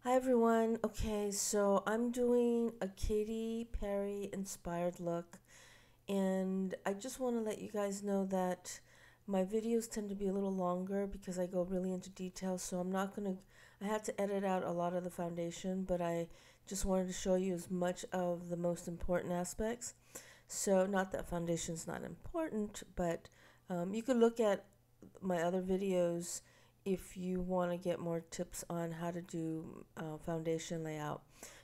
Hi everyone. Okay, so I'm doing a Katy Perry inspired look, and I just want to let you guys know that my videos tend to be a little longer because I go really into detail, so I had to edit out a lot of the foundation, but I just wanted to show you as much of the most important aspects. So, not that foundation's not important, but you could look at my other videos if you want to get more tips on how to do foundation layout.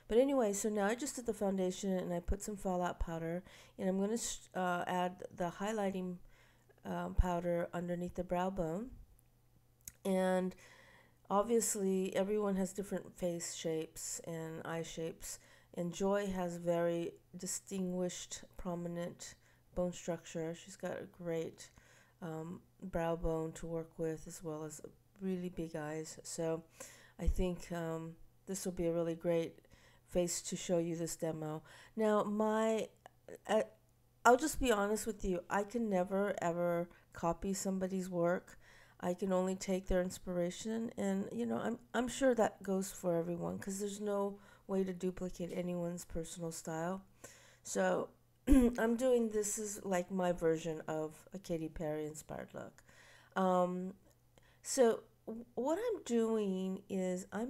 But anyway, so now I just did the foundation and I put some fallout powder, and I'm going to add the highlighting powder underneath the brow bone. And obviously, everyone has different face shapes and eye shapes, and Joy has very distinguished, prominent bone structure. She's got a great brow bone to work with, as well as really big eyes. So I think this will be a really great face to show you this demo. Now, uh, I'll just be honest with you. I can never ever copy somebody's work. I can only take their inspiration, and I'm sure that goes for everyone because there's no way to duplicate anyone's personal style. So I'm doing this is like my version of a Katy Perry inspired look. Um, so what I'm doing is I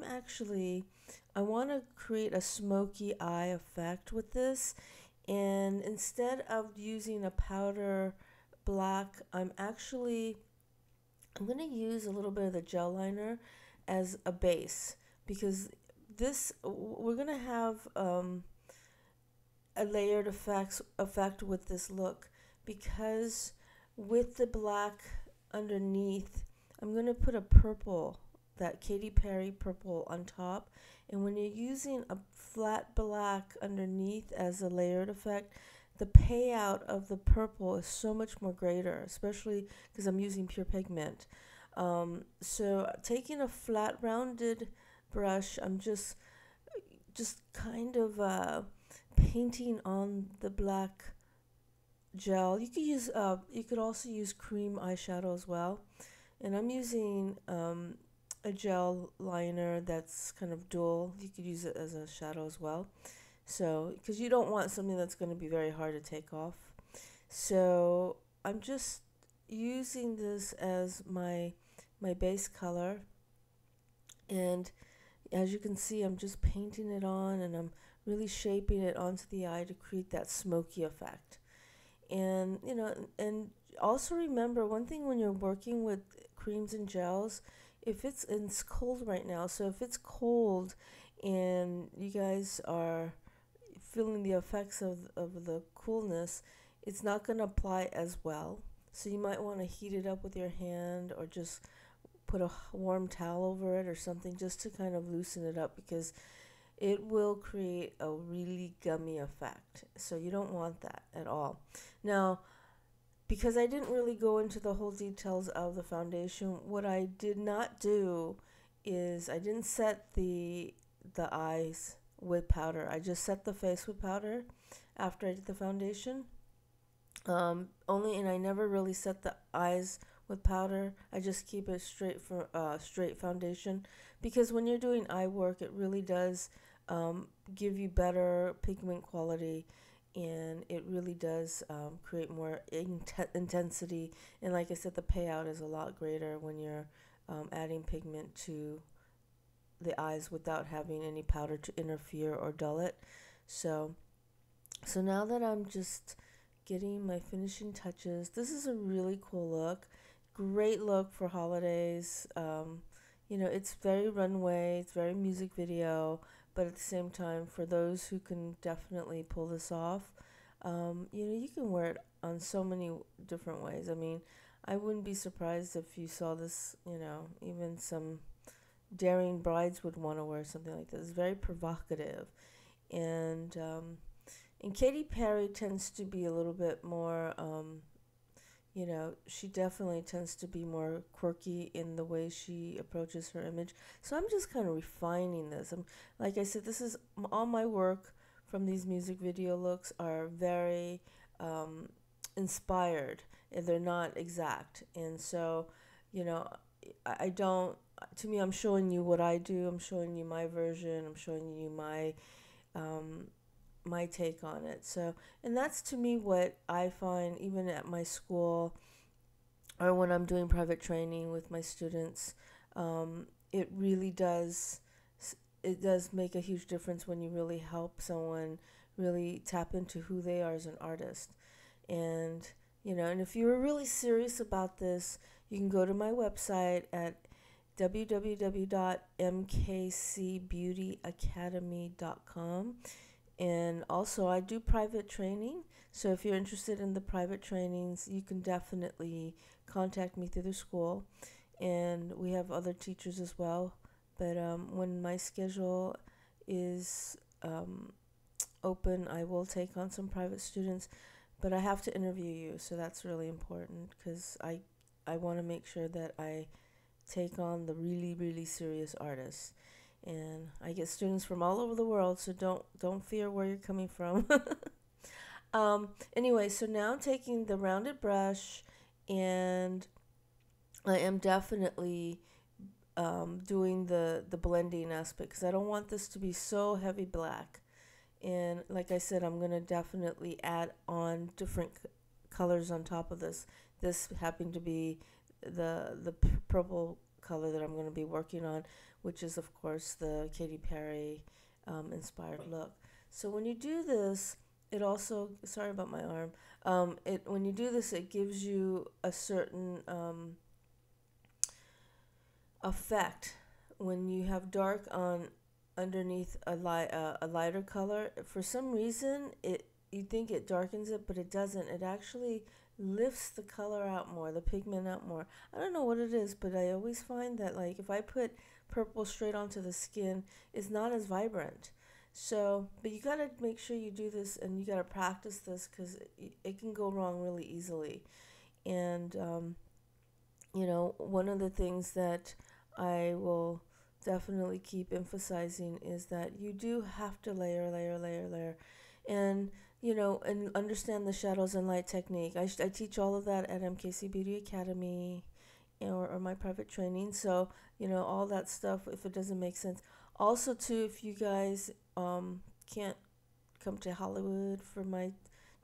want to create a smoky eye effect with this, and instead of using a powder black, I'm going to use a little bit of the gel liner as a base because this we're going to have a layered effect with this look because with the black underneath, I'm going to put a purple, that Katy Perry purple on top. And when you're using a flat black underneath as a layered effect, the payout of the purple is so much more greater, especially because I'm using pure pigment. So taking a flat rounded brush, I'm just kind of painting on the black gel. You could also use cream eyeshadow as well, and I'm using a gel liner that's kind of dual. You could use it as a shadow as well. So because you don't want something that's going to be very hard to take off. So I'm just using this as my base color, and as you can see, I'm just painting it on, and I'm really shaping it onto the eye to create that smoky effect. And and also remember one thing when you're working with creams and gels, and it's cold right now, so if it's cold and you guys are feeling the effects of the coolness, it's not going to apply as well. So you might want to heat it up with your hand or just put a warm towel over it or something just to kind of loosen it up because it will create a really gummy effect. So you don't want that at all. Now, because I didn't really go into the whole details of the foundation, what I did not do is I didn't set the eyes with powder. I just set the face with powder after I did the foundation. Only, and I never really set the eyes with powder. I just keep it straight foundation because when you're doing eye work, it really does give you better pigment quality, and it really does create more intensity. And like I said, the payout is a lot greater when you're adding pigment to the eyes without having any powder to interfere or dull it. So, so now that I'm just getting my finishing touches, this is a really cool look. Great look for holidays. It's very runway, it's very music video, but at the same time, for those who can definitely pull this off, you can wear it on so many different ways. I mean, I wouldn't be surprised if you saw this, even some daring brides would want to wear something like this. It's very provocative. And Katy Perry tends to be a little bit more, she definitely tends to be more quirky in the way she approaches her image. So I'm just kind of refining this. Like I said, this is all my work from these music video looks are very inspired, and they're not exact. And so, you know, I don't to me, I'm showing you what I do. I'm showing you my version. I'm showing you um, my take on it. So, and that's to me what I find even at my school or when I'm doing private training with my students. It really does. It does make a huge difference when you really help someone really tap into who they are as an artist. And and if you're really serious about this, you can go to my website at www.mkcbeautyacademy.com. And also, I do private training. So if you're interested in the private trainings, you can definitely contact me through the school. And we have other teachers as well. But when my schedule is open, I will take on some private students. But I have to interview you, so that's really important because I want to make sure that I take on the really, really serious artists. And I get students from all over the world, so don't fear where you're coming from. Anyway, so now I'm taking the rounded brush, and I am definitely doing the blending aspect because I don't want this to be so heavy black. And like I said, I'm going to definitely add on different colors on top of this. This happened to be the purple color that I'm going to be working on, which is, of course, the Katy Perry inspired look. So when you do this, it also, sorry about my arm, when you do this, it gives you a certain effect. When you have dark on underneath a lighter color, for some reason you think it darkens it, but it doesn't. It actually lifts the color out more, the pigment out more. I don't know what it is, but I always find that like if I put purple straight onto the skin, it's not as vibrant. So, but you gotta make sure you do this, and you gotta practice this because it can go wrong really easily. And one of the things that I will definitely keep emphasizing is that you do have to layer, and and understand the shadows and light technique. I teach all of that at MKC Beauty Academy, or my private training. So all that stuff. If it doesn't make sense, also too, if you guys can't come to Hollywood for my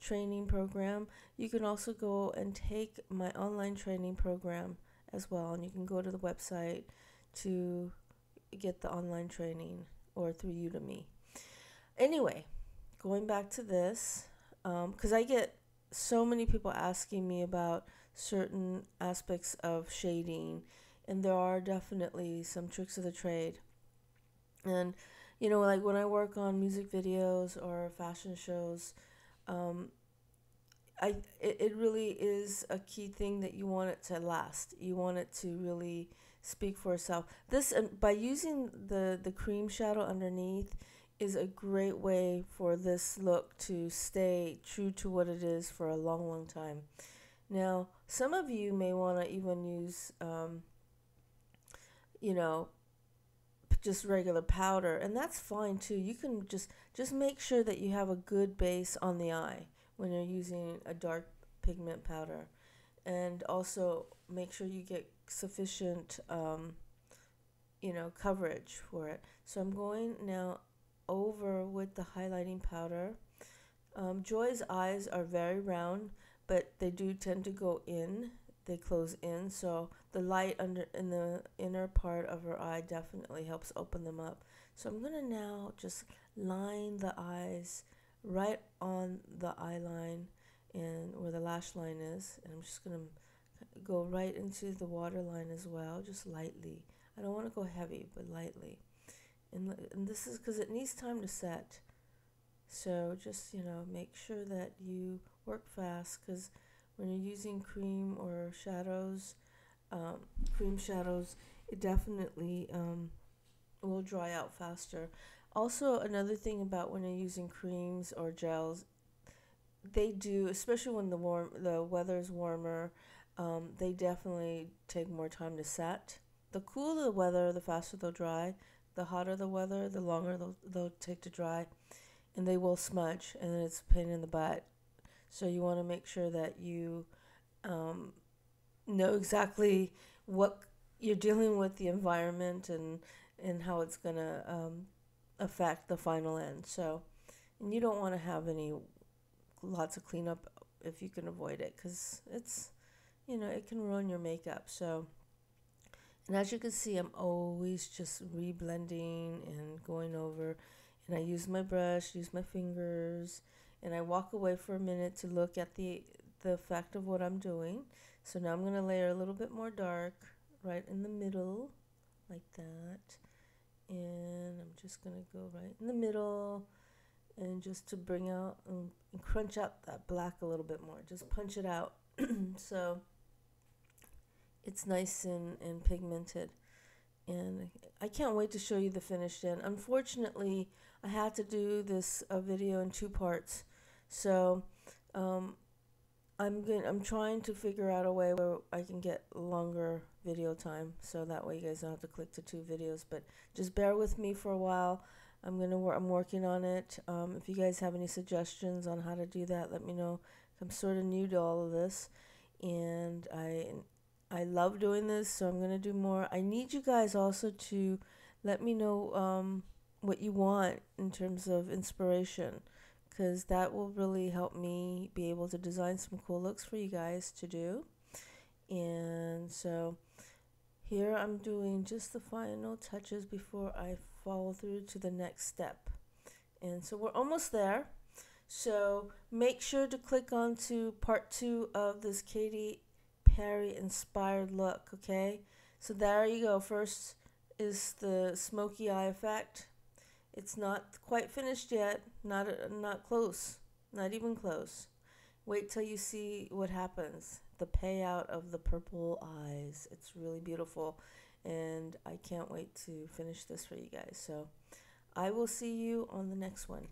training program, you can also go and take my online training program as well, and you can go to the website to get the online training or through Udemy. Anyway, going back to this, because I get so many people asking me about certain aspects of shading, and there are definitely some tricks of the trade. And like when I work on music videos or fashion shows, it really is a key thing that you want it to last. You want it to really speak for itself. This by using the cream shadow underneath is a great way for this look to stay true to what it is for a long time. Now, some of you may want to even use just regular powder, and that's fine too. You can just make sure that you have a good base on the eye when you're using a dark pigment powder, and also make sure you get sufficient coverage for it. So I'm going now over with the highlighting powder. Joy's eyes are very round, but they do tend to go in. They close in, so the light in the inner part of her eye definitely helps open them up. So I'm going to now just line the eyes right on the eye line and where the lash line is, and I'm just going to go right into the waterline as well, just lightly. I don't want to go heavy, but lightly. And this is because it needs time to set. So just, make sure that you work fast, because when you're using cream or shadows, cream shadows, it definitely will dry out faster. Also, another thing about when you're using creams or gels, they do, especially when the weather is warmer, they definitely take more time to set. The cooler the weather, the faster they'll dry. The hotter the weather, the longer they'll take to dry, and they will smudge, and it's a pain in the butt. So you want to make sure that you know exactly what you're dealing with the environment and how it's gonna affect the final end. So, and you don't want to have any lots of cleanup if you can avoid it, because it's, it can ruin your makeup. So, and as you can see, I'm always just reblending and going over, and I use my brush, use my fingers, and I walk away for a minute to look at the effect of what I'm doing. So now I'm going to layer a little bit more dark right in the middle, like that. And I'm just going to go right in the middle, and just to bring out and crunch out that black a little bit more. Just punch it out so it's nice and pigmented. And I can't wait to show you the finished end. Unfortunately, I had to do this video in 2 parts. So I'm trying to figure out a way where I can get longer video time, so that way you guys don't have to click to 2 videos. But just bear with me for a while. I'm working on it. If you guys have any suggestions on how to do that, let me know. I'm sort of new to all of this, and I love doing this, so I'm gonna do more. I need you guys also to let me know what you want in terms of inspiration, because that will really help me be able to design some cool looks for you guys to do. And so here I'm doing just the final touches before I follow through to the next step. And so we're almost there. So make sure to click on to part 2 of this Katy Perry inspired look, okay? So there you go. First is the smoky eye effect. It's not quite finished yet. Not close. Not even close. Wait till you see what happens. The payout of the purple eyes. It's really beautiful, and I can't wait to finish this for you guys. So I will see you on the next one.